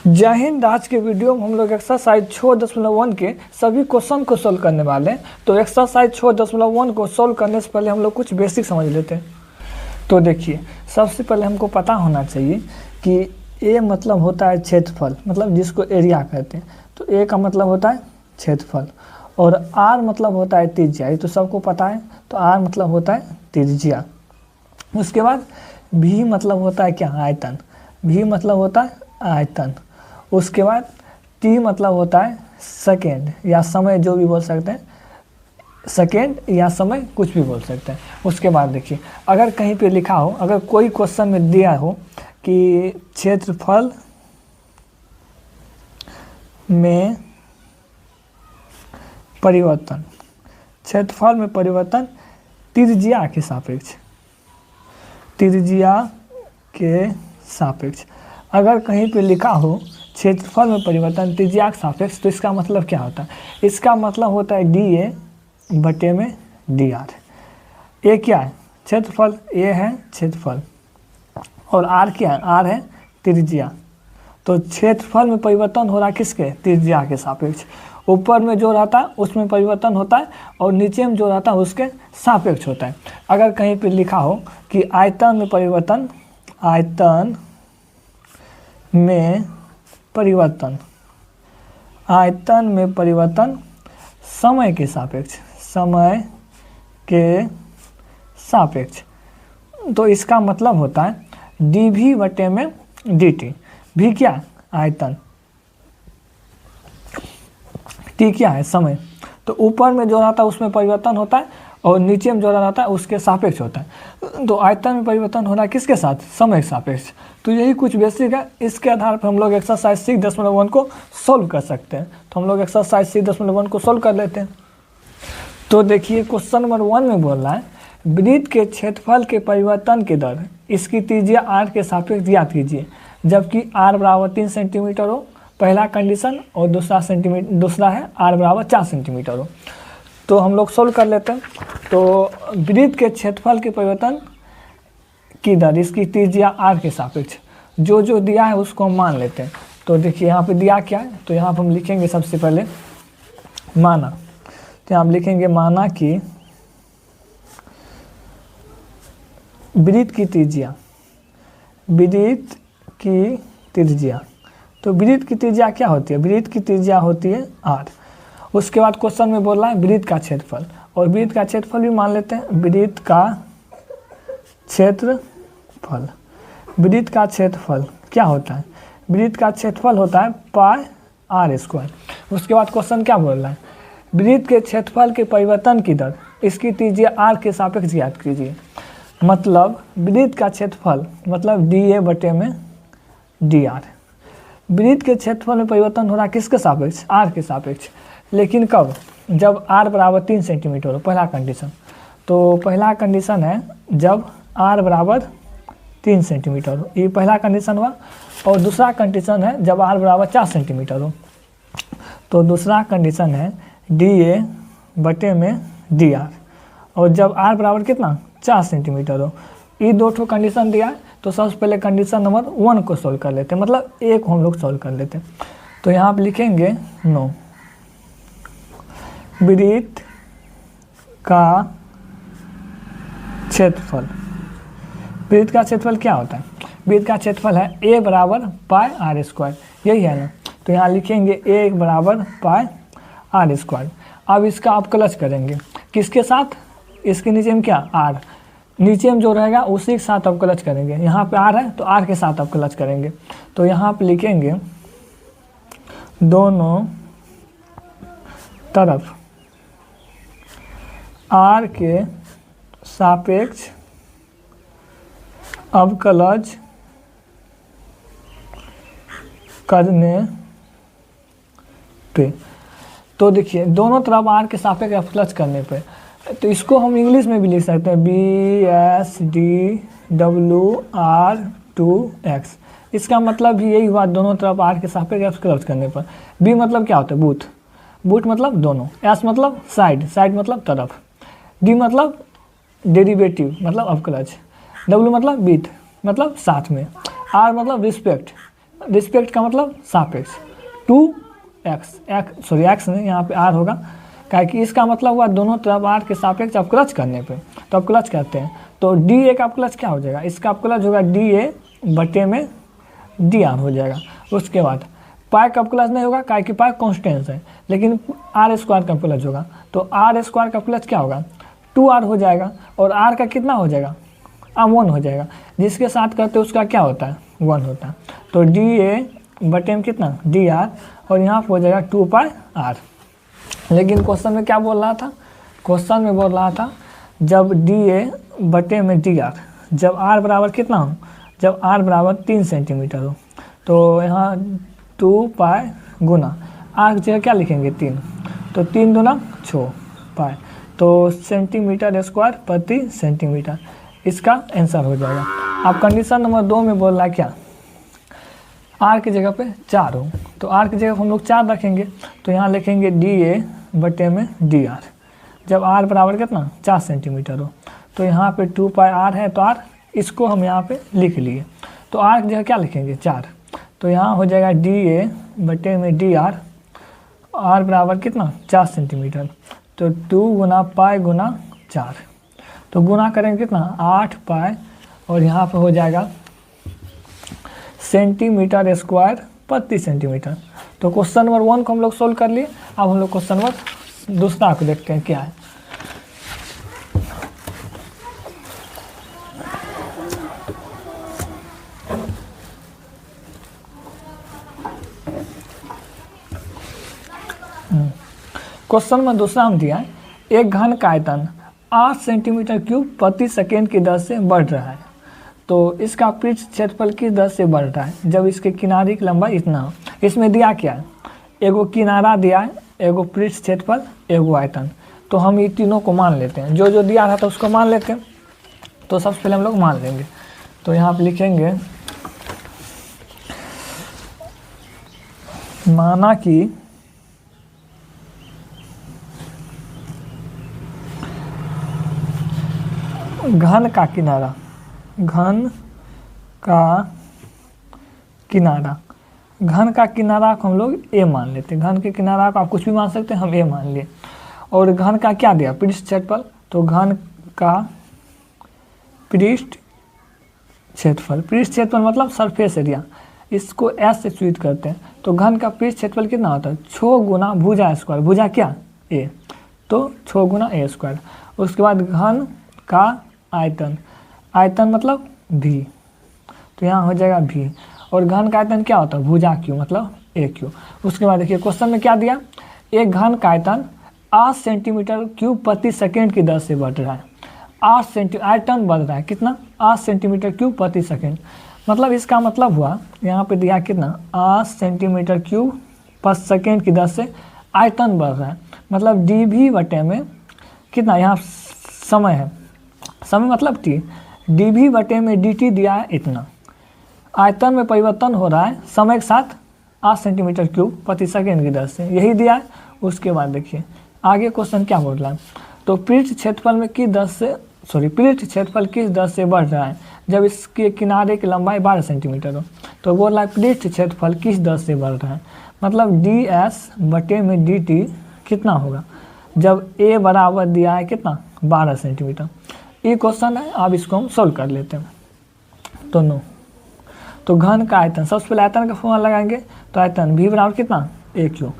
जय हिंद। आज के वीडियो में हम लोग एक्सरसाइज 6.1 के सभी क्वेश्चन को सोल्व करने वाले हैं। तो एक्सरसाइज 6.1 को सोल्व करने से पहले हम लोग कुछ बेसिक समझ लेते हैं। तो देखिए, सबसे पहले हमको पता होना चाहिए कि ए मतलब होता है क्षेत्रफल, मतलब जिसको एरिया कहते हैं। तो ए का मतलब होता है क्षेत्रफल और आर मतलब होता है त्रिज्या, ये तो सबको पता है। तो आर मतलब होता है त्रिज्या। उसके बाद भी मतलब होता है क्या, आयतन। भी मतलब होता है आयतन। उसके बाद टी मतलब होता है सेकेंड या समय, जो भी बोल सकते हैं, सेकेंड या समय कुछ भी बोल सकते हैं। उसके बाद देखिए, अगर कहीं पे लिखा हो, अगर कोई क्वेश्चन में दिया हो कि क्षेत्रफल में परिवर्तन, क्षेत्रफल में परिवर्तन त्रिज्या के सापेक्ष, त्रिज्या के सापेक्ष, अगर कहीं पे लिखा हो क्षेत्रफल में परिवर्तन त्रिज्या के सापेक्ष, तो इसका मतलब क्या होता है? इसका मतलब होता है डी ए बटे में डी आर। ए क्या है? क्षेत्रफल। ए है क्षेत्रफल और आर क्या है? आर है त्रिज्या। तो क्षेत्रफल में परिवर्तन हो रहा है किसके? त्रिज्या के सापेक्ष। ऊपर में जो रहता है उसमें परिवर्तन होता है और नीचे में जो रहता है उसके सापेक्ष होता है। अगर कहीं पे लिखा हो कि आयतन में परिवर्तन, आयतन में परिवर्तन, आयतन में परिवर्तन समय के सापेक्ष, समय के सापेक्ष, तो इसका मतलब होता है डी भी बटे में डी टी। भी क्या? आयतन। टी क्या है? समय। तो ऊपर में जो रहता है उसमें परिवर्तन होता है और नीचे में जो रहता है उसके सापेक्ष होता है। तो आयतन में परिवर्तन हो रहा है किसके साथ? समय के सापेक्ष। तो यही कुछ बेसिक है। इसके आधार पर हम लोग एक्सरसाइज 6.1 को सोल्व कर सकते हैं। तो हम लोग एक्सरसाइज 6.1 को सोल्व कर लेते हैं। तो देखिए, क्वेश्चन नंबर 1 में बोल रहा है वृत्त के क्षेत्रफल के परिवर्तन की दर इसकी त्रिज्या आर के सापेक्ष ज्ञात कीजिए जबकि आर बराबर 3 सेंटीमीटर हो, पहला कंडीशन, और दूसरा है आर बराबर 4 सेंटीमीटर हो। तो हम लोग सोल्व कर लेते हैं। तो वृत्त के क्षेत्रफल के परिवर्तन की दर इसकी त्रिज्या आर के सापेक्ष, जो जो दिया है उसको हम मान लेते हैं। तो देखिए, यहाँ पे दिया क्या है, तो यहाँ पर हम लिखेंगे सबसे पहले माना। तो यहाँ हम लिखेंगे माना कि वृत्त की त्रिज्या, वृत्त की त्रिज्या। तो वृत्त की त्रिज्या क्या होती है? वृत्त की त्रिज्या होती है आर। उसके बाद क्वेश्चन में बोल रहा है वृत्त का क्षेत्रफल, और वृत्त का क्षेत्रफल भी मान लेते हैं। वृत्त का क्षेत्रफल, वृत्त का क्षेत्रफल क्या होता है? वृत्त का क्षेत्रफल होता है पाई आर स्क्वायर। उसके बाद क्वेश्चन क्या बोल रहा है? वृत्त के क्षेत्रफल के परिवर्तन की दर इसकी त्रिज्या आर के सापेक्ष ज्ञात कीजिए। मतलब वृत्त का क्षेत्रफल मतलब डी ए बटे में डी आर। वृत्त के क्षेत्रफल में परिवर्तन हो रहा है किसके सापेक्ष? आर के सापेक्ष। लेकिन कब? जब आर बराबर 3 सेंटीमीटर हो, पहला कंडीशन। तो पहला कंडीशन है जब आर बराबर 3 सेंटीमीटर हो, ये पहला कंडीशन हुआ। और दूसरा कंडीशन है जब आर बराबर 4 सेंटीमीटर हो। तो दूसरा कंडीशन है डी ए बटे में डी आर, और जब आर बराबर कितना? 4 सेंटीमीटर हो। ये दो ठो कंडीशन दिया है। तो सबसे पहले कंडीशन नंबर 1 को सोल्व कर लेते हैं, मतलब ए को हम लोग सोल्व कर लेते हैं। तो यहाँ आप लिखेंगे नो, वृत्त का क्षेत्रफल। वृत्त का क्षेत्रफल क्या होता है? वृत्त का क्षेत्रफल है ए बराबर पाई आर स्क्वायर, यही है ना। तो यहाँ लिखेंगे ए बराबर पाई आर स्क्वायर। अब इसका आप क्लच करेंगे किसके साथ? इसके नीचे में क्या? आर। नीचे में जो रहेगा उसी के साथ आप क्लच करेंगे। यहाँ पे आर है तो आर के साथ आप क्लच करेंगे। तो यहाँ पे लिखेंगे दोनों तरफ आर के सापेक्ष अवकलज करने पे। तो देखिए, दोनों तरफ आर के सापेक्ष अवकलज करने पे, तो इसको हम इंग्लिश में भी लिख सकते हैं B S D W R two X. इसका मतलब भी यही हुआ, दोनों तरफ आर के सापेक्ष अवकलज करने पर। बी मतलब क्या होता है? बूथ। बूथ मतलब दोनों। एस मतलब साइड, साइड मतलब तरफ। डी मतलब डेरिवेटिव मतलब अवकलज। डब्ल्यू मतलब विथ मतलब साथ में। आर मतलब रिस्पेक्ट, रिस्पेक्ट का मतलब सापेक्ष, टू एक्स नहीं, यहाँ पे आर होगा, क्या कि इसका मतलब हुआ दोनों तरफ आर के सापेक्ष अवकलज करने पे, तो अवकलज करते हैं। तो डी ए का अवकलज क्या हो जाएगा, इसका अवकलज होगा डी ए बटे में डी आर हो जाएगा। उसके बाद पाई का अवकलज नहीं होगा, क्या कि पाई कॉन्स्टेंस है, लेकिन आर स्क्वायर का अवकलज होगा। तो आर स्क्वायर का अवकलज क्या होगा, 2r हो जाएगा, और r का कितना हो जाएगा, 1 हो जाएगा, जिसके साथ करते उसका क्या होता है, 1 होता है। तो डी ए बटे में कितना, डी आर, और यहाँ पर हो जाएगा 2πr। लेकिन क्वेश्चन में क्या बोल रहा था, क्वेश्चन में बोल रहा था जब डी ए बटे में डी आर, जब r बराबर कितना हो, जब r बराबर 3 सेंटीमीटर हो, तो यहाँ 2π गुना r की जगह क्या लिखेंगे 3, तो 3 दूना 6 पाई, तो सेंटीमीटर स्क्वायर प्रति सेंटीमीटर, इसका आंसर हो जाएगा। अब कंडीशन नंबर 2 में बोल रहा है क्या, r की जगह पे 4 हो, तो r की जगह हम लोग 4 रखेंगे, तो यहाँ लिखेंगे डी ए बटे में डी आर, जब r बराबर कितना 4 सेंटीमीटर हो, तो यहाँ पे 2πr है, तो r इसको हम यहाँ पे लिख लिए, तो r की जगह क्या लिखेंगे 4, तो यहाँ हो जाएगा डी ए बटे में डी आर, r बराबर कितना 4 सेंटीमीटर, तो 2 गुना पाई गुना 4, तो गुना करेंगे कितना 8 पाई, और यहाँ पे हो जाएगा सेंटीमीटर स्क्वायर प्रति सेंटीमीटर। तो क्वेश्चन नंबर 1 को हम लोग सोल्व कर लिए। अब हम लोग क्वेश्चन नंबर दूसरा को देखते हैं क्या है। क्वेश्चन में दूसरा हम दिया है, एक घन का आयतन 8 सेंटीमीटर क्यूब प्रति सेकेंड की दर से बढ़ रहा है, तो इसका पृष्ठ क्षेत्रफल किस दर से बढ़ रहा है जब इसके किनारे की लंबाई इतना हो। इसमें दिया क्या है, एगो किनारा दिया है, एगो पृष्ठ क्षेत्रफल, एगो आयतन, तो हम ये तीनों को मान लेते हैं, जो जो दिया था तो उसको मान लेते हैं। तो सबसे पहले हम लोग मान लेंगे, तो यहाँ पे लिखेंगे माना कि घन का किनारा, घन का किनारा, घन का किनारा को हम लोग ए मान लेते हैं, घन के किनारा को आप कुछ भी मान सकते हैं, हम ए मान लिए। और घन का क्या दिया, पृष्ठ क्षेत्रफल, तो घन का पृष्ठ क्षेत्रफल, पृष्ठ क्षेत्रफल मतलब सरफेस एरिया, इसको एस से सूचित करते हैं। तो घन का पृष्ठ क्षेत्रफल कितना होता है, 6 गुना भुजा स्क्वायर, भुजा क्या ए, तो 6 गुना ए स्क्वायर। उसके बाद घन का आयतन, आयतन मतलब भी, तो यहाँ हो जाएगा भी, और घन का आयतन क्या होता है, भुजा क्यू मतलब ए क्यू। उसके बाद देखिए क्वेश्चन में क्या दिया, एक घन का आयतन 8 सेंटीमीटर क्यूब प्रति सेकेंड की दर से बढ़ रहा है, 8 सेंटीमीटर आयतन बढ़ रहा है, कितना 8 सेंटीमीटर क्यूब प्रति सेकेंड, मतलब इसका मतलब हुआ यहाँ पे दिया कितना 8 सेंटीमीटर क्यूब प्रति सेकेंड की दर से आयतन बढ़ रहा है, मतलब डी भी बटे में कितना, यहाँ समय है, समय मतलब टी, डी भी बटे में डी टी दिया है इतना, आयतन में परिवर्तन हो रहा है समय के साथ 8 सेंटीमीटर क्यूब प्रति सेकेंड की दर से, यही दिया है। उसके बाद देखिए आगे क्वेश्चन क्या बोल रहा है, तो पृष्ठ क्षेत्रफल में किस दर से, पृष्ठ क्षेत्रफल किस दर से बढ़ रहा है जब इसके किनारे की लंबाई 12 सेंटीमीटर हो। तो बोल रहा है पृष्ठ क्षेत्रफल किस दर से बढ़ रहा है, मतलब डी एस बटे में डी टी कितना होगा जब ए बराबर दिया है कितना 12 सेंटीमीटर। ये क्वेश्चन है, अब इसको हम सोल्व कर लेते हैं दोनों। तो घन का आयतन, सबसे पहले आयतन का फॉर्मूला लगाएंगे, तो आयतन भी बराबर कितना ए क्यू,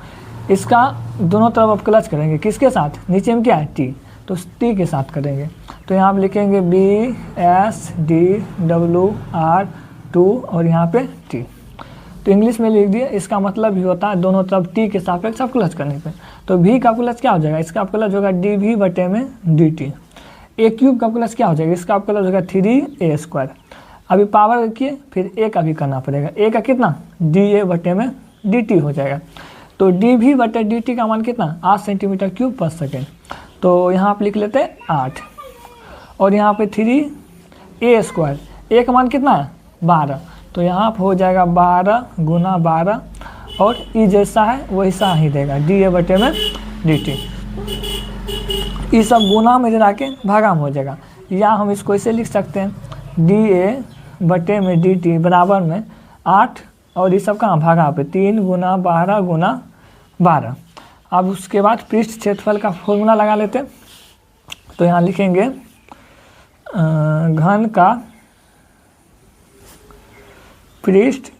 इसका दोनों तरफ अवकलज करेंगे किसके साथ, नीचे में क्या है टी, तो टी के साथ करेंगे। तो यहाँ पे लिखेंगे B S D W R 2 और यहाँ पे टी, तो इंग्लिश में लिख दिए। इसका मतलब भी होता है दोनों तरफ टी के सापेक्ष अवकलज करने पे। तो भी का अवकलज क्या हो जाएगा, इसका अवकलज होगा डी भी बटे में डी टी। ए क्यूब का अवकलज क्या हो जाएगा, इसका अवकलज होगा 3a स्क्वायर। अभी पावर रखिए, फिर ए का भी करना पड़ेगा, ए का कितना डी ए बटे में डी टी हो जाएगा। तो डी भी बटे डी टी का मान कितना 8 सेंटीमीटर क्यूब पर सेकेंड, तो यहाँ पे लिख लेते हैं 8, और यहाँ पे 3a स्क्वायर, ए का मान कितना है 12, तो यहाँ पे हो जाएगा 12 गुना 12, और ई जैसा है वैसा ही देगा डी ए बटे में डी टी। ये सब गुना में जरा के भागा में हो जाएगा, या हम इसको ऐसे लिख सकते हैं डी ए बटे में डी टी बराबर में 8 और ये सब कहाँ भागा पे 3 गुना 12 गुना 12। अब उसके बाद पृष्ठ क्षेत्रफल का फॉर्मूला लगा लेते हैं। तो यहाँ लिखेंगे घन का पृष्ठ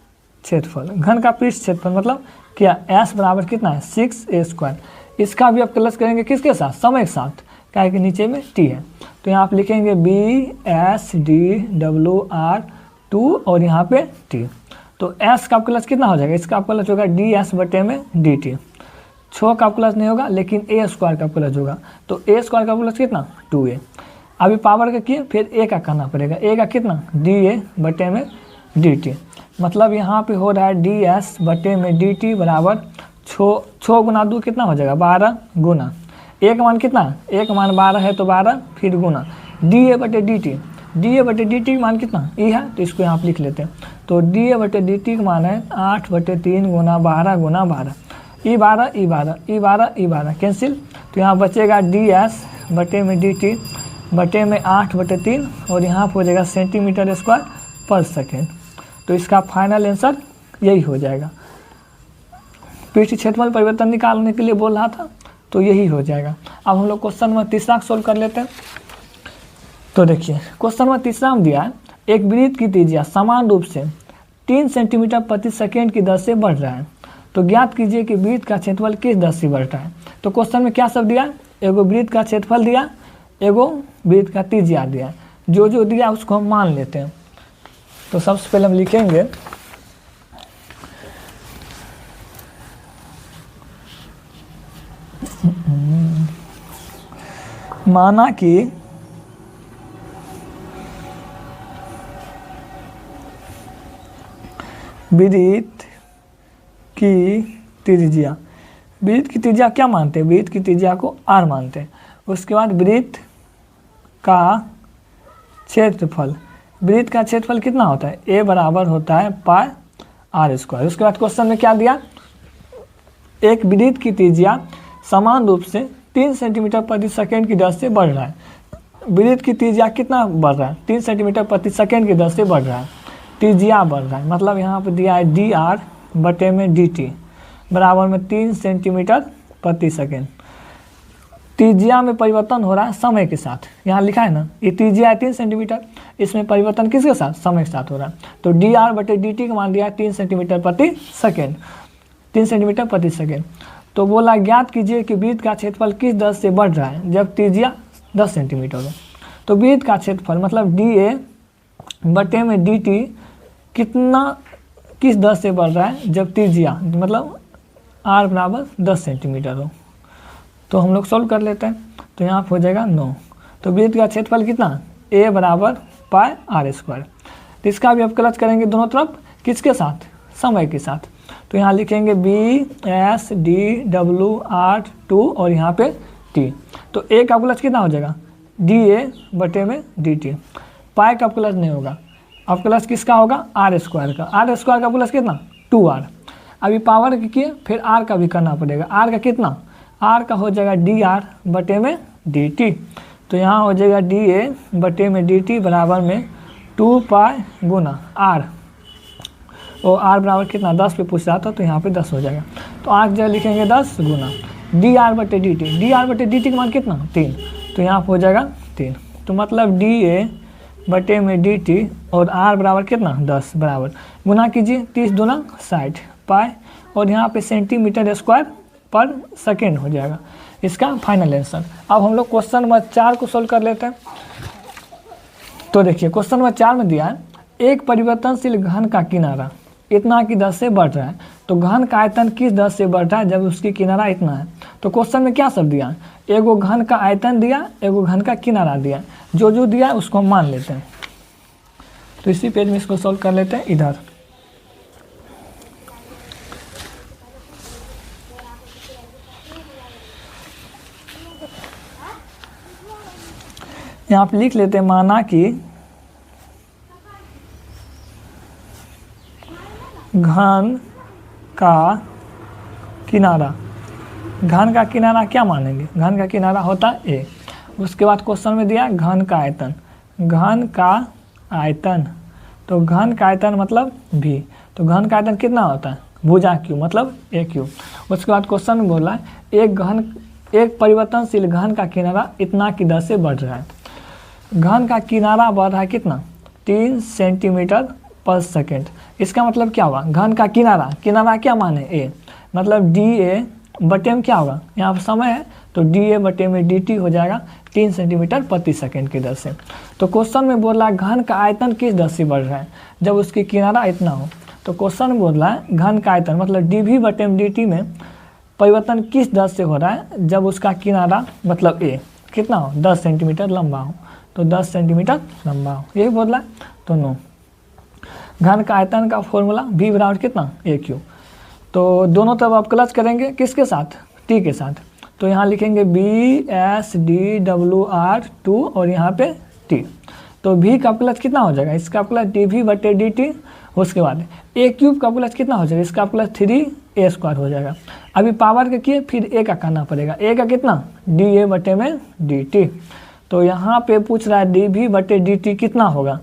क्षेत्रफल। घन का पृष्ठ क्षेत्रफल मतलब क्या, S बराबर कितना है 6a²। इसका भी आप प्लस करेंगे किसके साथ, समय के साथ, क्या है कि नीचे में t है। तो यहाँ आप लिखेंगे BSDWR2 और यहाँ पे t। तो S का प्लस कितना हो जाएगा, इसका प्लस होगा ds बटे में dt। 6 का प्लस नहीं होगा लेकिन a² का प्लस होगा, तो a² का प्लस कितना 2a। अभी पावर का किए फिर a का करना पड़ेगा, a का कितना da बटे में dt। मतलब यहाँ पे हो रहा है ds बटे में dt बराबर 6 गुना 2 कितना हो जाएगा 12 गुना a का मान कितना, a का मान 12 है तो 12 फिर गुना da बटे dt। da बटे dt का मान कितना e है, तो इसको यहाँ पे लिख लेते हैं। तो da बटे dt का मान है 8 बटे 3 गुना 12 गुना 12। ई 12 ई 12 ई 12 ई 12 कैंसिल, तो यहाँ बचेगा ds बटे में dt बटे में 8 बटे 3 और यहाँ पर हो जाएगा सेंटीमीटर स्क्वायर पर सेकेंड। तो इसका फाइनल आंसर यही हो जाएगा। पृष्ठ क्षेत्रफल परिवर्तन निकालने के लिए बोल रहा था, तो यही हो जाएगा। अब हम लोग क्वेश्चन नंबर तीसरा सोल्व कर लेते हैं। तो देखिए क्वेश्चन नंबर तीसरा में दिया है एक वृत्त की त्रिज्या समान रूप से 3 सेंटीमीटर प्रति सेकेंड की दर से बढ़ रहा है, तो ज्ञात कीजिए कि वृत्त का क्षेत्रफल किस दर से बढ़ रहा है। तो क्वेश्चन में क्या सब दिया, एगो वृत्त का क्षेत्रफल दिया, एगो वृत्त का त्रिज्या दिया, जो दिया उसको हम मान लेते हैं। तो सबसे पहले हम लिखेंगे माना कि वृत्त की त्रिज्या, वृत्त की त्रिज्या क्या मानते हैं, वृत्त की त्रिज्या को r मानते हैं। उसके बाद वृत्त का क्षेत्रफल, वृत्त का क्षेत्रफल कितना होता है, a बराबर होता है पाई r²। उसके बाद क्वेश्चन में क्या दिया, एक वृत्त की त्रिज्या समान रूप से 3 सेंटीमीटर प्रति सेकेंड की दर से बढ़ रहा है। वृत्त की त्रिज्या कितना बढ़ रहा है, 3 सेंटीमीटर प्रति सेकेंड की दर से बढ़ रहा है, त्रिज्या बढ़ रहा है। मतलब यहाँ पर दिया है dr बटे में dt बराबर में 3 सेंटीमीटर प्रति सेकेंड। त्रिज्या में परिवर्तन हो रहा है समय के साथ, यहाँ लिखा है ना, ये त्रिज्या है 3 सेंटीमीटर, इसमें परिवर्तन किसके साथ, समय के साथ हो रहा है। तो dr बटे dt का मान दिया है 3 सेंटीमीटर प्रति सेकेंड, 3 सेंटीमीटर प्रति सेकेंड। तो बोला ज्ञात कीजिए कि वृत्त का क्षेत्रफल किस दर से बढ़ रहा है जब त्रिज्या 10 सेंटीमीटर हो। तो वृत्त का क्षेत्रफल मतलब da बटे में dt कितना, किस दर से बढ़ रहा है जब त्रिज्या मतलब r बराबर 10 सेंटीमीटर हो। तो हम लोग सॉल्व कर लेते हैं। तो यहाँ पर हो जाएगा 9। तो वृत्त का क्षेत्रफल कितना, a बराबर पाई r²। तो इसका भी अवकलज करेंगे दोनों तरफ, किसके साथ, समय के साथ। तो यहाँ लिखेंगे BSDWR2 और यहाँ पे t। तो a का अवकलज कितना हो जाएगा, da बटे में dt। पाई का अवकलज नहीं होगा, अवकलज किसका होगा, r² का। r² का अवकलज कितना 2r। अभी पावर की किए फिर r का भी करना पड़ेगा, r का कितना, r का हो जाएगा dr बटे में dt। तो यहाँ हो जाएगा da बटे में dt बराबर में 2 पाई गुना r, और r बराबर कितना 10 पे पूछ रहा था, तो यहाँ पे 10 हो जाएगा। तो r जगह लिखेंगे 10 गुना dr बटे dt, dr बटे dt का मान कितना 3, तो यहाँ पे हो जाएगा 3। तो मतलब da बटे में dt और r बराबर कितना 10 बराबर गुना कीजिए 30 दूना 60 पाई, और यहाँ पे सेंटीमीटर स्क्वायर पर सेकेंड हो जाएगा इसका फाइनल आंसर। अब हम लोग क्वेश्चन नंबर 4 को सोल्व कर लेते हैं। तो देखिए क्वेश्चन नंबर 4 में दिया है एक परिवर्तनशील घन का किनारा इतना की दर से बढ़ रहा है, तो घन का आयतन किस दर से बढ़ रहा है जब उसकी किनारा इतना है। तो क्वेश्चन में क्या सब दिया, एगो घन का आयतन दिया, एगो घन का किनारा दिया, जो दिया उसको हम मान लेते हैं। तो इसी पेज में इसको सोल्व कर लेते हैं। इधर यहाँ पे लिख लेते हैं, माना कि घन का किनारा, घन का किनारा क्या मानेंगे, घन का किनारा होता है a। उसके बाद क्वेश्चन में दिया घन का आयतन, घन का आयतन, तो घन का आयतन मतलब v। तो घन का आयतन कितना होता है, भुजा क्यूब मतलब ए क्यूब। उसके बाद क्वेश्चन में बोला है एक परिवर्तनशील घन का किनारा इतना की दर से बढ़ रहा है। घन का किनारा बढ़ रहा है कितना, 3 सेंटीमीटर पर सेकेंड। इसका मतलब क्या हुआ, घन का किनारा क्या मान है, ए, मतलब डी ए बटे में क्या होगा, यहाँ पर समय है तो डी ए बटे में डी टी हो जाएगा 3 सेंटीमीटर प्रति सेकेंड की दर से। तो क्वेश्चन में बोल रहा है घन का आयतन किस दर से बढ़ रहा है, जब उसकी किनारा इतना हो। तो क्वेश्चन में बोल रहा है घन का आयतन मतलब डी वी बटे में डी टी में परिवर्तन किस दर से हो रहा है, जब उसका किनारा मतलब ए कितना हो, 10 सेंटीमीटर लंबा हो। तो 10 सेंटीमीटर लंबा हो, यही बोल रहा है। तो नो, घन का आयतन का फॉर्मूला v बराबर कितना, ए क्यू। तो दोनों तरफ आप क्लच करेंगे किसके साथ, टी के साथ। तो यहाँ लिखेंगे BSDWR2 और यहाँ पे टी। तो v का प्लस कितना हो जाएगा, इसका प्लस dv बटे dt। उसके बाद ए क्यूब का प्लस कितना हो जाएगा, इसका प्लस 3a² हो जाएगा। अभी पावर के किए फिर ए का करना पड़ेगा, ए का कितना da बटे में dt। तो यहाँ पे पूछ रहा है dv बटे dt कितना होगा,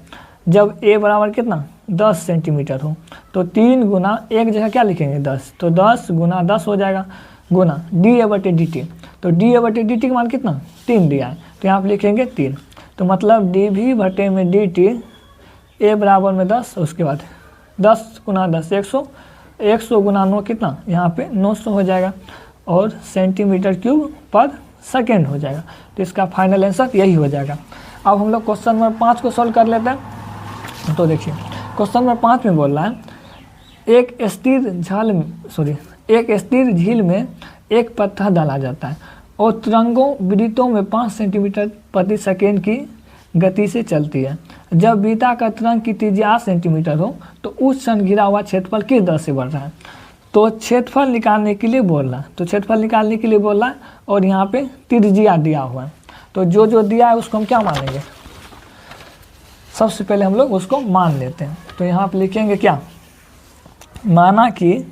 जब a बराबर कितना 10 सेंटीमीटर हो। तो 3 गुना एक जगह क्या लिखेंगे 10, तो 10 गुना 10 हो जाएगा, गुना डी ए बटे डी टी। तो डी ए बटे डी टी का मान कितना 3 दिया है, तो यहाँ पे लिखेंगे 3। तो मतलब डी वी बटे में डी टी ए बराबर में 10, उसके बाद 10 गुना 10 100, 100 गुना 9 कितना, यहाँ पे 900 हो जाएगा और सेंटीमीटर क्यूब पर सेकेंड हो जाएगा। तो इसका फाइनल आंसर यही हो जाएगा। अब हम लोग क्वेश्चन नंबर 5 को सॉल्व कर लेते हैं। तो देखिए क्वेश्चन नंबर 5 में बोल रहा है एक स्थिर झील में एक पत्थर डाला जाता है और तरंगों वृत्तों में 5 सेंटीमीटर प्रति सेकेंड की गति से चलती है। जब बीता का तरंग की त्रिज्या 8 सेंटीमीटर हो तो उस क्षण घिरा हुआ क्षेत्रफल किस दर से बढ़ रहा है। तो क्षेत्रफल निकालने के लिए बोल रहा है, तो क्षेत्रफल निकालने के लिए बोल रहा है और यहाँ पे त्रिज्या दिया हुआ है। तो जो दिया है उसको हम क्या मानेंगे, सबसे पहले हम लोग उसको मान लेते हैं। तो यहाँ पे लिखेंगे क्या, माना कि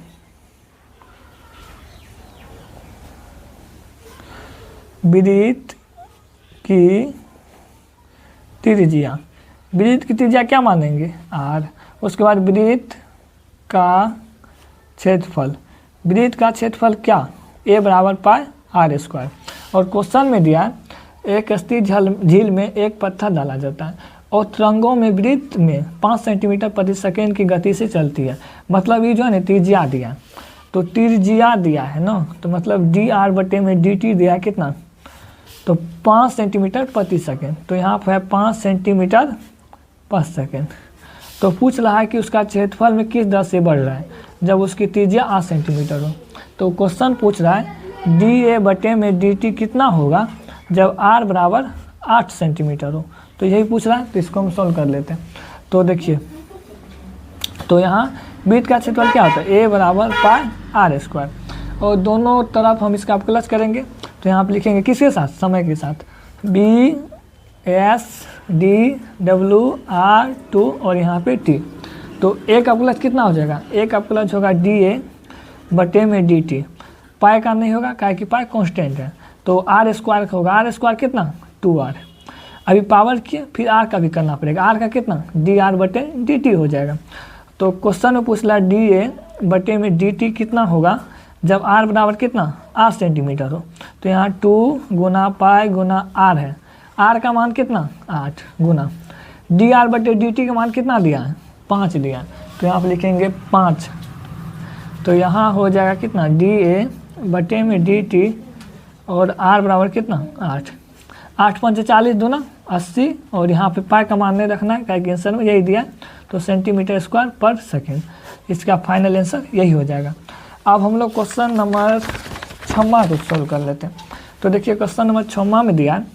वृत्त की त्रिज्या क्या मानेंगे r। उसके बाद वृत्त का क्षेत्रफल क्या, a बराबर पाई r²। और क्वेश्चन में दिया एक स्थिर झील में एक पत्थर डाला जाता है और तरंगों में वृत्त में 5 सेंटीमीटर प्रति सेकेंड की गति से चलती है। मतलब ये जो है ना त्रिज्या दिया, तो त्रिज्या दिया है ना, तो मतलब डी आर बटे में डी टी दिया कितना, तो 5 सेंटीमीटर प्रति सेकेंड। तो यहाँ पर है 5 सेंटीमीटर पर सेकेंड। तो पूछ रहा है कि उसका क्षेत्रफल में किस दर से बढ़ रहा है, जब उसकी त्रिज्या 8 सेंटीमीटर हो। तो क्वेश्चन पूछ रहा है डी ए बटे में डी टी कितना होगा जब आर बराबर 8 सेंटीमीटर हो। तो यही पूछ रहा है, तो इसको हम सॉल्व कर लेते हैं। तो देखिए, तो यहाँ वृत्त का क्षेत्रफल क्या होता है, ए बराबर पाई r²। और दोनों तरफ हम इसका प्लस करेंगे। तो यहाँ पे लिखेंगे किसके साथ, समय के साथ, BSDWR2 और यहाँ पे T। तो ए का प्लस कितना हो जाएगा, ए का प्लस होगा DA बटे में DT। पाई का नहीं होगा, काहे कि पाई कांस्टेंट है। तो r² होगा, r² कितना 2r। अभी पावर किए फिर r का भी करना पड़ेगा, r का कितना dr बटे dt हो जाएगा। तो क्वेश्चन में पूछ रहा है DA बटे में dt कितना होगा जब r बराबर कितना 8 सेंटीमीटर हो। तो यहाँ 2 गुना पाई गुना r है, r का मान कितना 8 गुना dr बटे dt का मान कितना दिया है 5 दिया है। तो यहाँ पर लिखेंगे 5। तो यहाँ हो जाएगा कितना dA बटे में dt और r बराबर कितना 8। 8 5 40 दूना 80 और यहाँ पे पाई का मान नहीं रखना है, क्योंकि आंसर में यही दिया है। तो सेंटीमीटर स्क्वायर पर सेकेंड, इसका फाइनल आंसर यही हो जाएगा। अब हम लोग क्वेश्चन नंबर 6 को सॉल्व कर लेते हैं। तो देखिए क्वेश्चन नंबर 6 में दिया है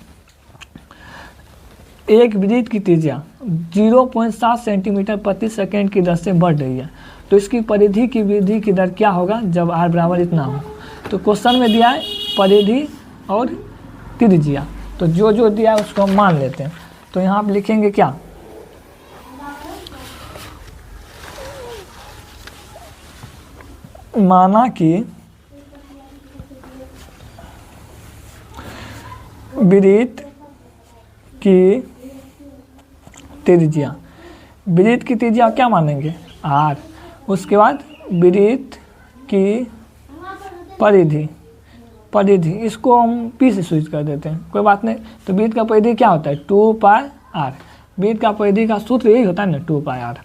एक वृत्त की त्रिज्या 0.7 सेंटीमीटर प्रति सेकेंड की दर से बढ़ रही है। तो इसकी परिधि की वृद्धि की दर क्या होगा जब r बराबर इतना हो। तो क्वेश्चन में दिया है परिधि और त्रिज्या, तो जो दिया है उसको हम मान लेते हैं। तो यहाँ आप लिखेंगे क्या, माना कि वृत्त की त्रिज्या क्या मानेंगे r। उसके बाद वृत्त की परिधि इसको हम पी से स्विच कर देते हैं, कोई बात नहीं। तो वृत्त का परिधि क्या होता है 2πr। वृत्त का परिधि का सूत्र यही होता है ना 2πr।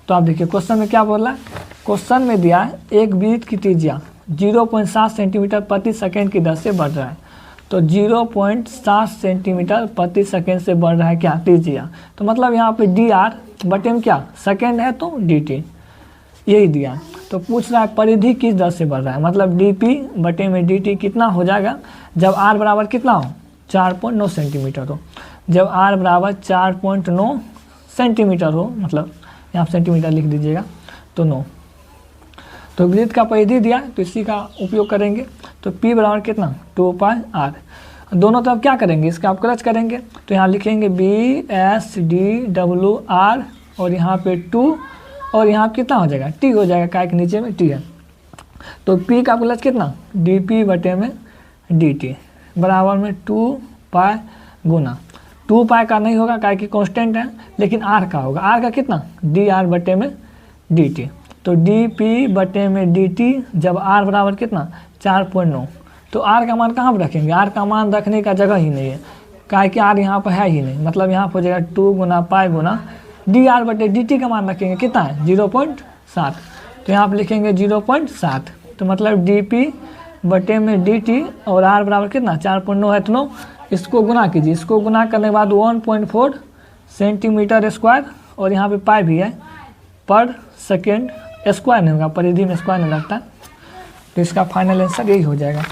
तो आप देखिए क्वेश्चन में क्या बोल रहा है, क्वेश्चन में दिया है एक वृत्त की त्रिज्या 0.7 सेंटीमीटर प्रति सेकेंड की दर से बढ़ रहा है। तो 0.7 सेंटीमीटर प्रति सेकेंड से बढ़ रहा है क्या त्रिज्या, तो मतलब यहाँ पे dr बटे में क्या सेकेंड है तो dt यही दिया। तो पूछ रहा है परिधि किस दर से बढ़ रहा है, मतलब dp बटे में dt कितना हो जाएगा जब r बराबर कितना हो 4.9 सेंटीमीटर हो। जब r बराबर 4.9 सेंटीमीटर हो, मतलब यहाँ सेंटीमीटर लिख दीजिएगा तो 9। तो वृत्त का परिधि दिया तो इसी का उपयोग करेंगे। तो p बराबर कितना 2πr। दोनों तरफ क्या करेंगे इसका आप क्लच करेंगे, तो यहाँ लिखेंगे BSDWR और यहाँ पे 2 और यहाँ कितना हो जाएगा t हो जाएगा, काय के नीचे में t है। तो p का क्लच कितना dp बटे में dt बराबर में 2π गुना 2π का नहीं होगा काय कि कांस्टेंट है, लेकिन r का होगा। r का कितना dr बटे में dt। तो dp बटे में dt जब r बराबर कितना 4.9, तो r का मान कहाँ पर रखेंगे, r का मान रखने का जगह ही नहीं है, काय कि r यहाँ पर है ही नहीं, मतलब यहाँ पर हो जाएगा 2 गुना पाई गुना dr बटे dt का मान रखेंगे कितना है 0.7। तो यहाँ पर लिखेंगे 0.7। तो मतलब dp बटे में dt और r बराबर कितना 4.9 है तो 9, इसको गुना कीजिए। इसको गुना करने के बाद 1.4 सेंटीमीटर स्क्वायर और यहाँ पे पाई भी है पर सेकेंड, स्क्वायर नहीं होगा, परिधि में स्क्वायर नहीं लगता। तो इसका फाइनल आंसर यही हो जाएगा।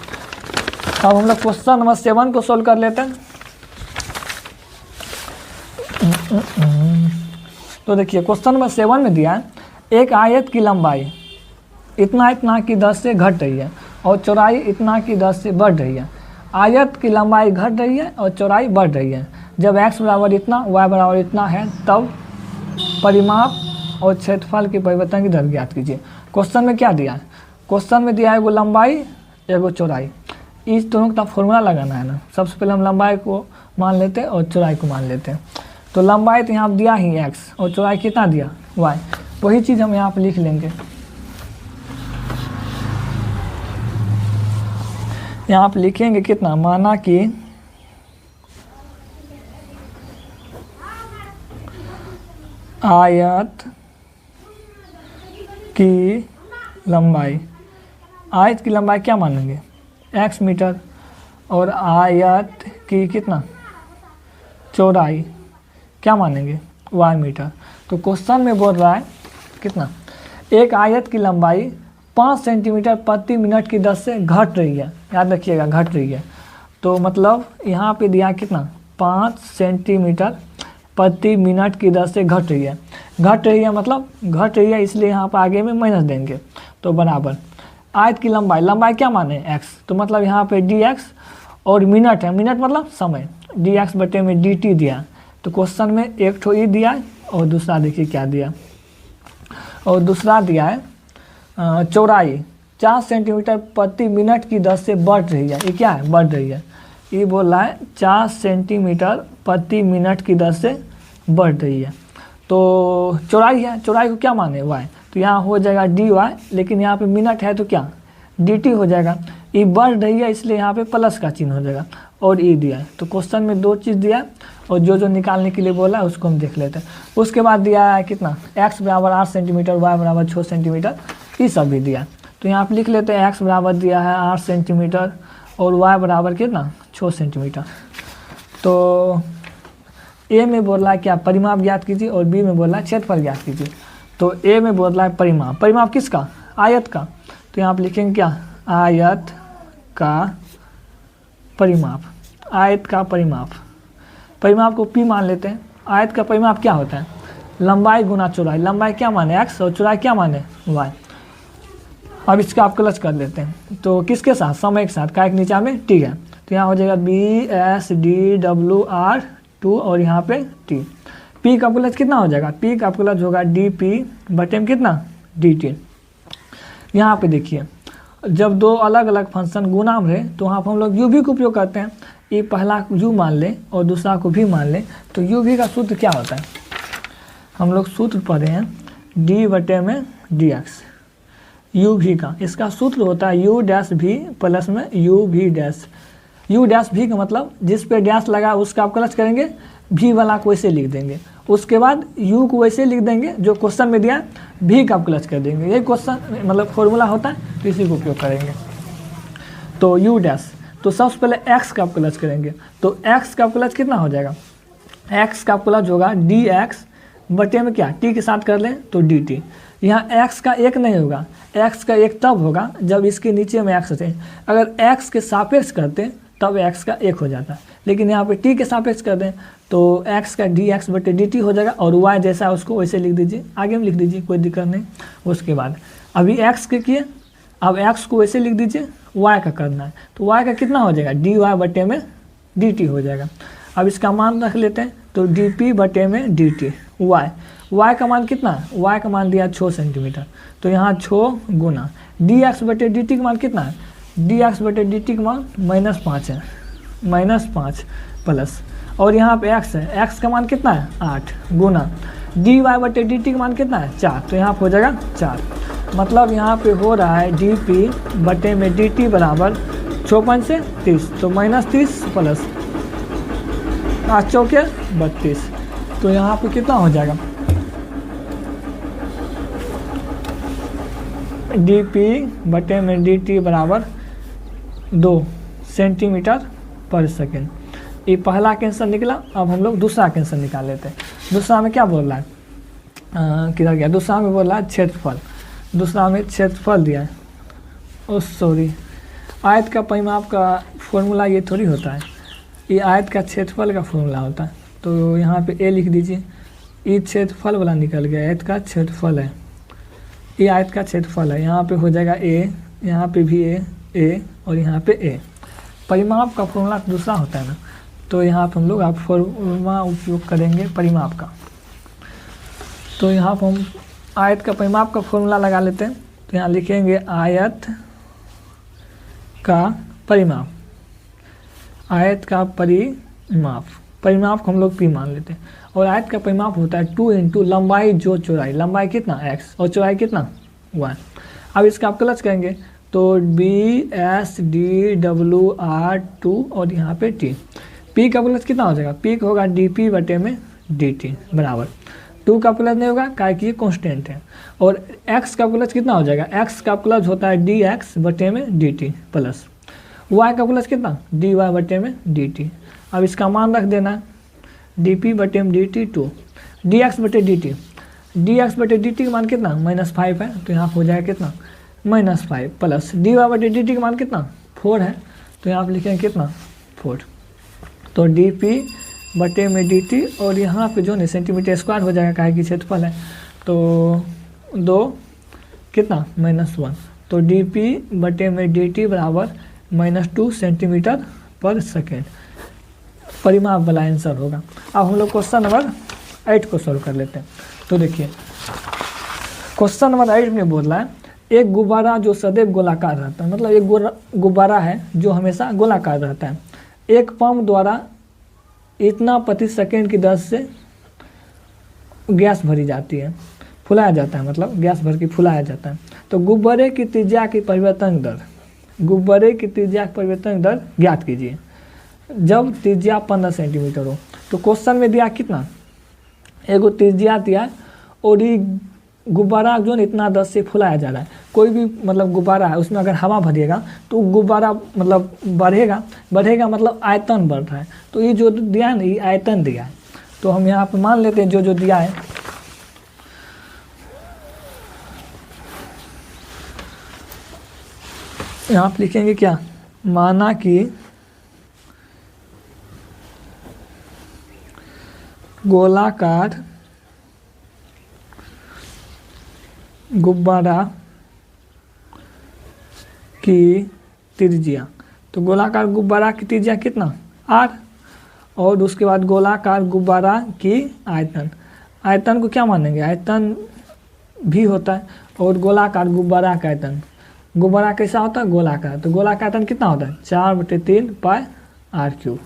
अब हम लोग क्वेश्चन नंबर 7 को सोल्व कर लेते हैं। तो देखिए क्वेश्चन नंबर 7 में दिया है एक आयत की लंबाई इतना की दर से घट रही है और चौड़ाई इतना की दर से बढ़ रही है। आयत की लंबाई घट रही है और चौड़ाई बढ़ रही है। जब x बराबर इतना y बराबर इतना है तब परिमाप और क्षेत्रफल के परिवर्तन की दर ज्ञात कीजिए। क्वेश्चन में क्या दिया है, क्वेश्चन में दिया है एगो लंबाई एगो चौड़ाई, इस दोनों का फॉर्मूला लगाना है ना। सबसे पहले हम लंबाई को मान लेते हैं और चौड़ाई को मान लेते हैं। तो लंबाई तो यहाँ दिया ही x और चौड़ाई कितना दिया y, वही चीज़ हम यहाँ पर लिख लेंगे। यहाँ पे लिखेंगे कितना, माना कि आयत की लंबाई, आयत की लंबाई क्या मानेंगे x मीटर और आयत की कितना चौड़ाई क्या मानेंगे y मीटर। तो क्वेश्चन में बोल रहा है कितना, एक आयत की लंबाई 5 सेंटीमीटर प्रति मिनट की दर से घट रही है, याद रखिएगा घट रही है। तो मतलब यहाँ पे दिया कितना 5 सेंटीमीटर प्रति मिनट की दर से घट रही है। घट रही है मतलब घट रही है, इसलिए यहाँ पर आगे में माइनस देंगे। तो बराबर आयत की लंबाई, लंबाई क्या माने x, तो मतलब यहाँ पे dx और मिनट है, मिनट मतलब समय, dx बटे में dt दिया। तो क्वेश्चन में एक ठो ई दिया है और दूसरा देखिए क्या दिया, और दूसरा दिया है चौड़ाई 4 सेंटीमीटर प्रति मिनट की दर से बढ़ रही है। ये क्या है बढ़ रही है, ये बोल रहा है 4 सेंटीमीटर प्रति मिनट की दर से बढ़ रही है। तो चौड़ाई है, चौड़ाई को क्या माने y, तो यहाँ हो जाएगा dy, लेकिन यहाँ पे मिनट है तो क्या dt हो जाएगा। ये बढ़ रही है इसलिए यहाँ पे प्लस का चिन्ह हो जाएगा और ई दिया है। तो क्वेश्चन में 2 चीज़ दिया है और जो निकालने के लिए बोला है उसको हम देख लेते हैं। उसके बाद दिया है कितना x बराबर 8 सेंटीमीटर, y बराबर 6 सेंटीमीटर, ये सब भी दिया। तो यहाँ पे लिख लेते हैं x बराबर दिया है 8 सेंटीमीटर और y बराबर कितना 6 सेंटीमीटर। तो ए में बोल रहा है क्या परिमाप ज्ञात कीजिए और बी में बोल रहा है क्षेत्रफल ज्ञात कीजिए। तो ए में बोल रहा है परिमाप, परिमाप किसका आयत का। तो यहाँ पे लिखेंगे क्या आयत का परिमाप, आयत का परिमाप, परिमाप को p मान लेते हैं। आयत का परिमाप क्या होता है लंबाई गुना चौड़ाई, लंबाई क्या माने x और चौड़ाई क्या माने y। अब इसका आप क्लच कर लेते हैं, तो किसके साथ समय के साथ, काय के नीचे में t है। तो यहाँ हो जाएगा BSDWR2 और यहाँ पे t। p का क्लच कितना हो जाएगा, p का क्लच होगा dp बटे में कितना dt। यहाँ पे देखिए जब 2 अलग अलग फंक्शन गुना में रहे तो वहाँ पर हम लोग u भी का उपयोग करते हैं। ये पहला u मान लें और दूसरा को भी मान लें, तो u भी का सूत्र क्या होता है, हम लोग सूत्र पढ़े हैं d बटे में डी एक्स यू भी का, इसका सूत्र होता है यू डैश भी प्लस में यू भी डैश। यू डैश भी का मतलब जिस पे डैश लगा उसका आप क्लच करेंगे, भी वाला को वैसे लिख देंगे, उसके बाद यू को वैसे लिख देंगे जो क्वेश्चन में दिया, भी का आप क्लच कर देंगे। यही क्वेश्चन मतलब फॉर्मूला होता है, तो इसी को उपयोग करेंगे। तो यू डैश, तो सबसे पहले एक्स का आप क्लच करेंगे, तो एक्स का क्लच कितना हो जाएगा, एक्स का क्लच होगा डी एक्स बटे में क्या टी के साथ कर लें तो डी टी। यहाँ एक्स का एक नहीं होगा, एक्स का एक तब होगा जब इसके नीचे में एक्स थे, अगर एक्स के सापेक्ष करते तब एक्स का एक हो जाता, लेकिन यहाँ पे टी के सापेक्ष कर दें तो एक्स का डी एक्स बटे डी टी हो जाएगा, और वाई जैसा है उसको वैसे लिख दीजिए, आगे में लिख दीजिए, कोई दिक्कत नहीं। उसके बाद अभी एक्स के किए, अब एक्स को वैसे लिख दीजिए, वाई का करना है, तो वाई का कितना हो जाएगा, डी वाई बटे में डी टी हो जाएगा। अब इसका मान रख लेते हैं, तो डी पी बटे में डी टी वाई, वाई का मान कितना है, वाई का मान दिया 6 सेंटीमीटर, तो यहाँ 6 गुना डी एक्स बटे डी टी का मान कितना है, डी एक्स बटे डी टी का मान -5 है, -5 प्लस, और यहाँ पे एक्स है, एक्स का मान कितना है 8 गुना डी वाई बटे डी टी का मान कितना है 4, तो यहाँ पे हो जाएगा 4। मतलब यहाँ पे हो रहा है डी पी बटे में डी टी बराबर 54 से 30, तो -30 प्लस 8 चौके 32, तो यहाँ पे कितना हो जाएगा, डी पी बटे में डी टी बराबर 2 सेंटीमीटर पर सेकेंड। ये पहला कैंसर निकला। अब हम लोग दूसरा कैंसर निकाल लेते हैं। दूसरा में क्या बोल रहा है, किधर गया, दूसरा में बोल रहा है क्षेत्रफल, दूसरा में क्षेत्रफल दिया है, ओ सॉरी, आयत का परिमाप का फॉर्मूला ये थोड़ी होता है, ये आयत का क्षेत्रफल का फॉर्मूला होता है, तो यहाँ पे ए लिख दीजिए, ये क्षेत्रफल वाला निकल गया, आयत का क्षेत्रफल है, ये आयत का क्षेत्रफल है, यहाँ पे हो जाएगा ए, यहाँ पे भी ए और यहाँ पे ए। परिमाप का फॉर्मूला दूसरा होता है ना, तो यहाँ पे हम लोग आप फॉर्मूला उपयोग करेंगे परिमाप का, तो यहाँ पर हम आयत का परिमाप का फॉर्मूला लगा लेते हैं, तो यहाँ लिखेंगे आयत का परिमाप, आयत का परिमाप, परिमाप को हम लोग पी मान लेते हैं, और आयत का परिमाप होता है 2 इंटू लंबाई जो चौड़ाई, लंबाई कितना x और चौड़ाई कितना y। अब इसका आप क्लच करेंगे तो B S D W R 2 और यहाँ पे t, p का प्लस कितना हो जाएगा, p का होगा डी पी बटे में डी टी बराबर 2 का प्लस नहीं होगा क्या कि ये कॉन्स्टेंट है, और x का प्लस कितना हो जाएगा, x का प्लस होता है डी एक्स बटे में डी टी प्लस y का प्लस कितना डी वाई बटे में डी टी। अब इसका मान रख देना है डी पी बटे में डी टी 2 डी एक्स बटे डी टी, डी एक्स बटे डी टी का मान कितना -5 है, तो यहाँ हो जाएगा कितना -5 प्लस डी वाई बटे डी टी का मान कितना 4 है, तो यहाँ आप लिखेंगे कितना 4, तो डी पी बटे में डी टी, और यहाँ पे जो है सेंटीमीटर स्क्वायर हो जाएगा काहे की क्षेत्रफल है, तो 2 कितना -1, तो डी पी बटे में डी टी बराबर -2 सेंटीमीटर पर सेकेंड परिमाप वाला आंसर होगा। अब हम लोग क्वेश्चन नंबर 8 को सॉल्व कर लेते हैं। तो देखिए क्वेश्चन नंबर 8 में बोल रहा है एक गुब्बारा जो सदैव गोलाकार रहता है, मतलब एक गुब्बारा है जो हमेशा गोलाकार रहता है, एक पंप द्वारा इतना प्रति सेकेंड की दर से गैस भरी जाती है, फुलाया जाता है, मतलब गैस भर के फुलाया जाता है, तो गुब्बारे की त्रिज्या की परिवर्तन दर, गुब्बारे की त्रिज्या की परिवर्तन दर ज्ञात कीजिए जब त्रिज्या 15 सेंटीमीटर हो। तो क्वेश्चन में दिया कितना, एगो त्रिज्या दिया और ये गुब्बारा जो है इतना दर से फुलाया जा रहा है, कोई भी मतलब गुब्बारा है उसमें अगर हवा भरिएगा तो गुब्बारा मतलब बढ़ेगा मतलब आयतन बढ़ रहा है, तो ये जो दिया है ना ये आयतन दिया है, तो हम यहाँ पे मान लेते हैं जो दिया है, यहाँ पे लिखेंगे क्या, माना कि गोलाकार गुब्बारा की त्रिज्या, तो गोलाकार गुब्बारा की त्रिज्या कितना r, और उसके बाद गोलाकार गुब्बारा की आयतन, आयतन को क्या मानेंगे, आयतन भी होता है, और गोलाकार गुब्बारा का आयतन, गुब्बारा कैसा होता है गोलाकार, तो गोलाकार आयतन कितना होता है 4/3 पाई r³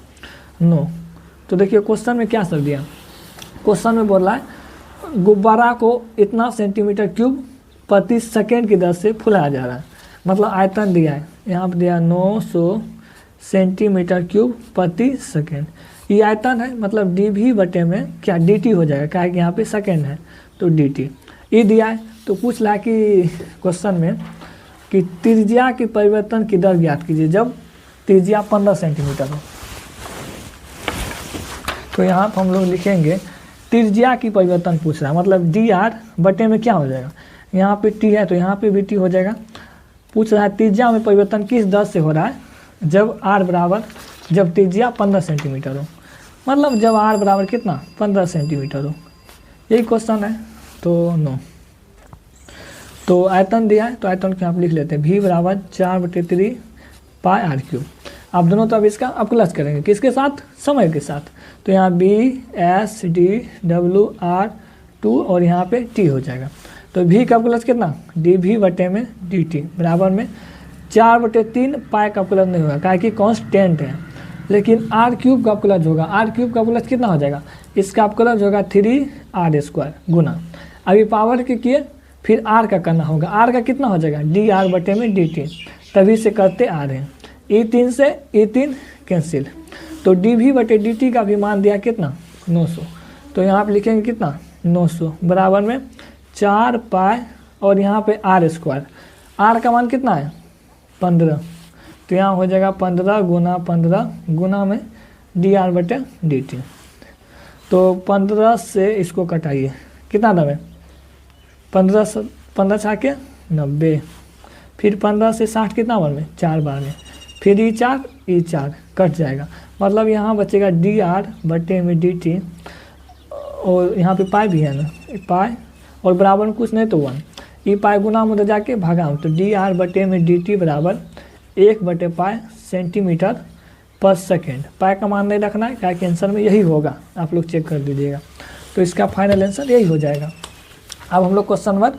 9। तो देखिए क्वेश्चन में क्या सब दिया, क्वेश्चन में बोल रहा है गुब्बारा को इतना सेंटीमीटर क्यूब प्रति सेकेंड की दर से फुलाया जा रहा है। मतलब आयतन दिया है, यहाँ पर दिया 900 सेंटीमीटर क्यूब प्रति सेकेंड। ये आयतन है, मतलब डी भी बटे में क्या डी टी हो जाएगा, क्या कि यहाँ पे सेकेंड है तो डी टी। ये दिया है तो पूछ रहा है कि क्वेश्चन में कि त्रिज्या की परिवर्तन की दर ज्ञात कीजिए जब त्रिज्या 15 सेंटीमीटर हो। तो यहाँ पर हम लोग लिखेंगे त्रिज्या की परिवर्तन पूछ रहा है, मतलब डी आर बटे में क्या हो जाएगा, यहाँ पे टी है तो यहाँ पे भी टी हो जाएगा। पूछ रहा है त्रिज्या में परिवर्तन किस दर से हो रहा है जब आर बराबर, जब त्रिज्या 15 सेंटीमीटर हो, मतलब जब आर बराबर कितना 15 सेंटीमीटर हो, यही क्वेश्चन है। तो नो। तो आयतन दिया है तो आयतन को आप लिख लेते हैं, भी बराबर 4/3 पाई आर क्यूब। आप दोनों तो अब इसका अपक्लच करेंगे किसके साथ, समय के साथ। तो यहाँ B S D W R 2 और यहाँ पे टी हो जाएगा। तो भी का अपक्लच कितना, डी भी बटे में डी टी बराबर में 4/3 पाई का अपक्लच नहीं होगा क्या कि कांस्टेंट है, लेकिन आर क्यूब का अपक्लच होगा। आर क्यूब का अपक्लच कितना हो जाएगा, इसका अपक्लच होगा 3r² गुना, अभी पावर के किए फिर आर का करना होगा। आर का कितना हो जाएगा, डी आर बटे में डी टी, तभी से करते आ रहे हैं। E3 से E3 कैंसिल, तो डी भी बटे डी टी का भी मान दिया कितना 900। तो यहाँ पे लिखेंगे कितना 900 बराबर में 4 पाई और यहाँ पे r²। आर का मान कितना है 15, तो यहाँ हो जाएगा 15 गुना 15 गुना में डी आर बटे डी टी। तो 15 से इसको कटाइए, कितना दम है 15 छाके 90, फिर 15 से 60 कितना बार में 4 बार में, फिर E4 कट जाएगा, मतलब यहाँ बचेगा डी आर बटे में डी टी, और यहाँ पे पाई भी है ना, पाई और बराबर में कुछ नहीं तो 1, ई पाई गुना में जाके भागा, तो डी आर बटे में डी टी बराबर 1/पाई सेंटीमीटर पर सेकेंड। पाई का मान नहीं रखना है, क्या कि आंसर में यही होगा, आप लोग चेक कर दीजिएगा। तो इसका फाइनल आंसर यही हो जाएगा। अब हम लोग क्वेश्चन नंबर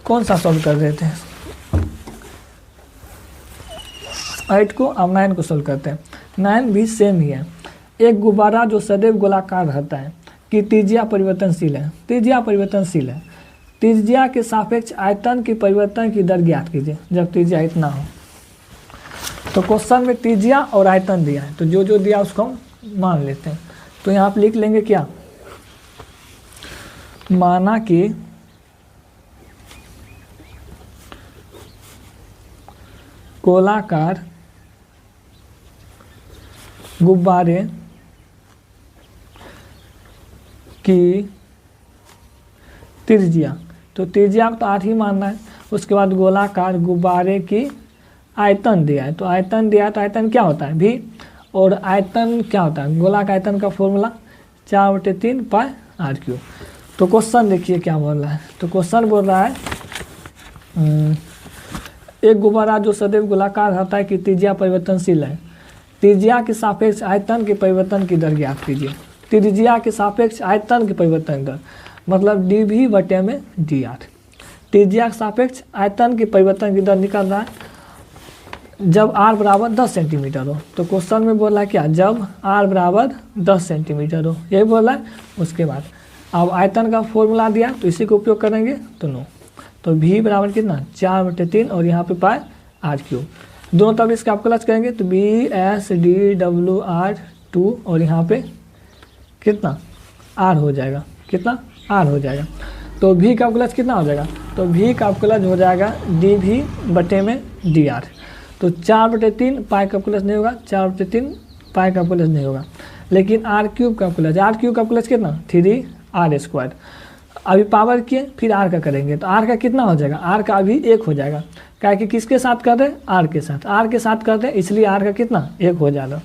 कौन सा सॉल्व कर रहे थे, 8 को, अब 9 को सॉल्व करते हैं। 9 भी सेम ही है। एक गुब्बारा जो सदैव गोलाकार रहता है कि त्रिज्या परिवर्तनशील है, त्रिज्या परिवर्तनशील है, त्रिज्या के सापेक्ष आयतन की परिवर्तन की दर ज्ञात कीजिए जब त्रिज्या इतना हो। तो क्वेश्चन में त्रिज्या और आयतन दिया है, तो जो जो दिया उसको हम मान लेते हैं। तो यहाँ आप लिख लेंगे क्या, माना कि गोलाकार गुब्बारे की त्रिज्या, तो त्रिज्या तो 8 ही मानना है। उसके बाद गोलाकार गुब्बारे की आयतन दिया है, तो आयतन दिया है तो आयतन क्या होता है भी, और आयतन क्या होता है, गोला का आयतन का फॉर्मूला 4/3 पाई आर क्यूब। तो क्वेश्चन देखिए क्या बोल रहा है। तो क्वेश्चन बोल रहा है एक गुब्बारा जो सदैव गोलाकार रहता है कि त्रिज्या परिवर्तनशील है, त्रिज्या के सापेक्ष आयतन के परिवर्तन की दर ज्ञात कीजिए। त्रिज्या के सापेक्ष आयतन के परिवर्तन दर मतलब डी भी बटे में डी आर। त्रिज्या के सापेक्ष आयतन के परिवर्तन की दर निकल रहा है जब आर बराबर 10 सेंटीमीटर हो। तो क्वेश्चन में बोला क्या, जब आर बराबर 10 सेंटीमीटर हो, यही बोला है। उसके बाद अब आयतन का फॉर्मूला दिया तो इसी को उपयोग करेंगे, तो नो। तो भी बराबर कितना 4/3 और यहाँ पे पाए आर क्यूब, दोनों तरफ इसका आप क्लच करेंगे तो B S D W R 2 और यहाँ पे कितना आर हो जाएगा, कितना आर हो जाएगा। तो भी का क्लच कितना हो जाएगा, तो भी का क्लच हो जाएगा डी भी बटे में डी आर। तो 4/3 पाई का क्लच नहीं होगा, 4/3 पाई का क्लच नहीं होगा, लेकिन आर क्यूब का क्लच, आर क्यूब का क्लच कितना 3r²। अभी पावर किए फिर आर का करेंगे तो आर का कितना हो जाएगा, आर का अभी 1 हो जाएगा, क्या कि किसके साथ कर रहे हैं, आर के साथ, आर के साथ करते हैं इसलिए आर का कितना 1 हो जाएगा।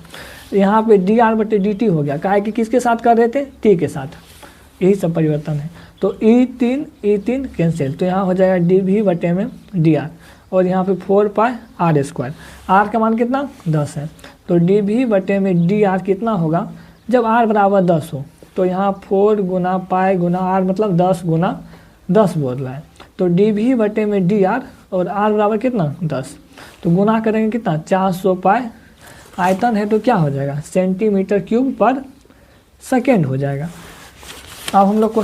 यहाँ पे डी आर बटे डी टी हो गया, क्या कि किसके साथ कर रहे थे, टी के साथ, यही सब परिवर्तन है। तो E3 कैंसिल, तो यहाँ हो जाएगा डी भी बटे में डी आर और यहाँ पे 4 पाई r²। आर का मान कितना 10 है, तो डी भी बटे में डी आर कितना होगा जब आर बराबर 10 हो। तो यहाँ 4 गुना पाई गुना आर मतलब 10 गुना 10 बोल रहा है। तो डी भी बटे में डी आर और आर बराबर कितना 10, तो गुना करेंगे कितना 400 पाई, आयतन है तो क्या हो जाएगा सेंटीमीटर क्यूब पर सेकेंड हो जाएगा। अब हम लोग को